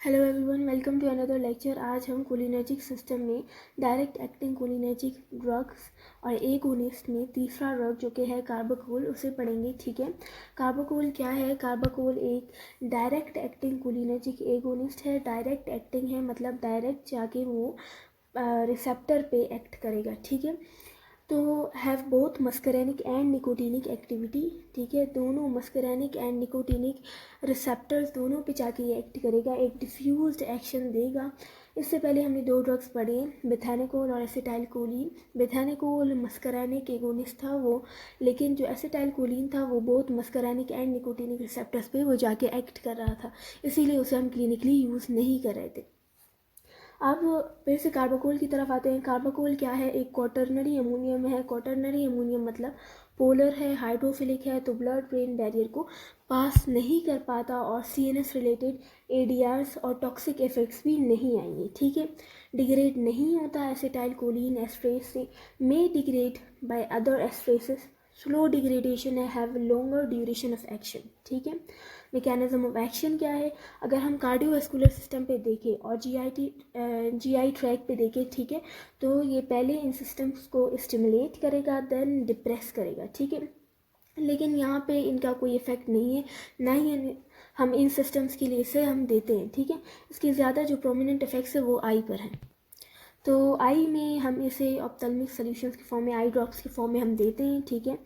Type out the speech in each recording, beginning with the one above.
Hello everyone, welcome to another lecture. आज हम cholinergic system में डायरेक्ट एक्टिंग कोलिनर्जिक ड्रग्स और एगोनिस्ट में तीसरा ड्रग जो कि है कार्बाकोल उसे पढ़ेंगे। ठीक है, कार्बाकोल क्या है? कार्बाकोल एक डायरेक्ट एक्टिंग कोलिनर्जिक एगोनिस्ट है। डायरेक्ट एक्टिंग है मतलब डायरेक्ट जाके वो रिसेप्टर पे एक्ट करेगा। ठीक है, तो have both muscarinic and nicotinic activity. ठीक है, दोनों मस्करेनिक एंड निकोटिनिक रिसेप्टर्स दोनों पे जाके ये एक्ट करेगा, एक डिफ्यूज्ड एक्शन देगा। इससे पहले हमने दो ड्रग्स पढ़े, बेथानिकोल और एसिटाइलकोलिन। बेथानिकोल मस्करेनिक एगोनिस्ट था वो, लेकिन जो एसिटाइलकोलिन था वो both muscarinic and nicotinic receptors पे वो जाके एक्ट कर रहा था, इसीलिए उसे हम क्लिनिकली यूज़ नहीं कर रहे थे। अब फिर से कार्बाकोल की तरफ आते हैं। कार्बाकोल क्या है? एक क्वाटर्नरी अमोनियम है। क्वाटर्नरी अमोनियम मतलब पोलर है, हाइड्रोफिलिक है, तो ब्लड ब्रेन बैरियर को पास नहीं कर पाता और सीएनएस रिलेटेड एडीआरस और टॉक्सिक इफेक्ट्स भी नहीं आएंगे। ठीक है, डिग्रेड नहीं होता एसिटाइलकोलिन एस्ट्रेस से, may degrade by other esterases, slow degradation है, have longer duration of action. ठीक है, मैकेनिज्म ऑफ एक्शन क्या है? अगर हम कार्डियोवास्कुलर सिस्टम पे देखें और जीआई ट्रैक पे देखें, ठीक है, तो ये पहले इन सिस्टम्स को स्टिमुलेट करेगा, देन डिप्रेस करेगा। ठीक है, लेकिन यहाँ पे इनका कोई इफेक्ट नहीं है, ना ही हम इन सिस्टम्स के लिए इसे हम देते हैं। ठीक है, इसके ज़्यादा जो प्रोमिनेंट इफेक्ट्स है वो आई पर हैं। तो आई में हम इसे ऑप्थेल्मिक सॉल्यूशंस के फॉर्म में, आई ड्रॉप्स के फॉर्म में हम देते हैं। ठीक है,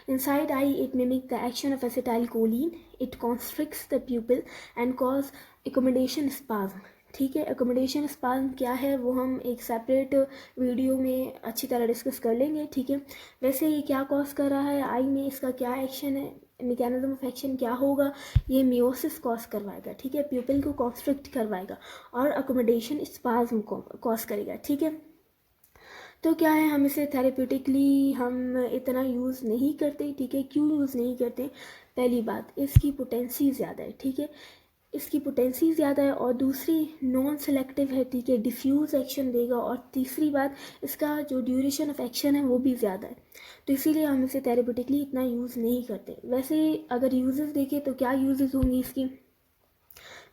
inside eye it mimic the action of acetylcholine, it constricts the pupil and cause accommodation spasm. ठीक है, एकोमोडेशन स्पाज्म क्या है वो हम एक सेपरेट वीडियो में अच्छी तरह डिस्कस कर लेंगे। ठीक है, वैसे ये क्या कॉज कर रहा है आई में, इसका क्या एक्शन है, मैकेनिज्म ऑफ एक्शन क्या होगा? ये मियोसिस कॉज करवाएगा। ठीक है, प्यूपिल को कॉन्स्ट्रिक्ट करवाएगा और अकोमोडेशन स्पाज्म को कॉज करेगा। ठीक है, तो क्या है, हम इसे थेरेप्यूटिकली हम इतना यूज़ नहीं करते। ठीक है, क्यों यूज़ नहीं करते? पहली बात, इसकी पोटेंसी ज़्यादा है। ठीक है, इसकी पोटेंसी ज़्यादा है, और दूसरी नॉन सेलेक्टिव है। ठीक है, डिफ्यूज़ एक्शन देगा, और तीसरी बात, इसका जो ड्यूरेशन ऑफ एक्शन है वो भी ज़्यादा है, तो इसीलिए हम इसे थेरेप्यूटिकली इतना यूज़ नहीं करते। वैसे अगर यूजेस देखें तो क्या यूजेस होंगी इसकी?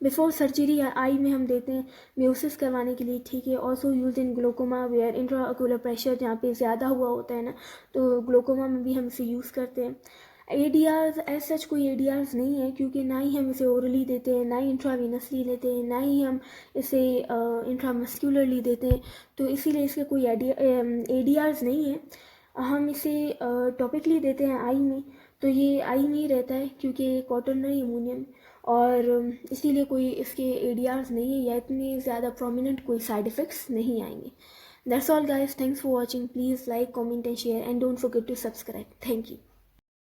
बिफोर सर्जरी आई में हम देते हैं म्यूसिस करवाने के लिए। ठीक है, also use in glaucoma where intraocular pressure जहाँ पे ज़्यादा हुआ होता है ना, तो ग्लोकोमा में भी हम इसे यूज़ करते हैं। एडीआर्स एज सच कोई एडीआर्स नहीं है, क्योंकि ना ही हम इसे ओरली देते हैं, ना ही इंट्रावीनसली लेते हैं, ना ही हम इसे इंट्रामस्क्यूलरली देते हैं, तो इसीलिए इसके कोई एडीआर्स नहीं है। हम इसे टॉपिकली देते हैं आई में, तो ये आई में ही रहता है क्योंकि क्वाटर्नरी अमोनियम, और इसीलिए कोई इसके एडीआर्स नहीं है, या इतने ज़्यादा प्रोमिनेंट कोई साइड इफ़ेक्ट्स नहीं आएंगे। That's all guys, thanks for watching. Please like, comment and share, and don't forget to subscribe. Thank you.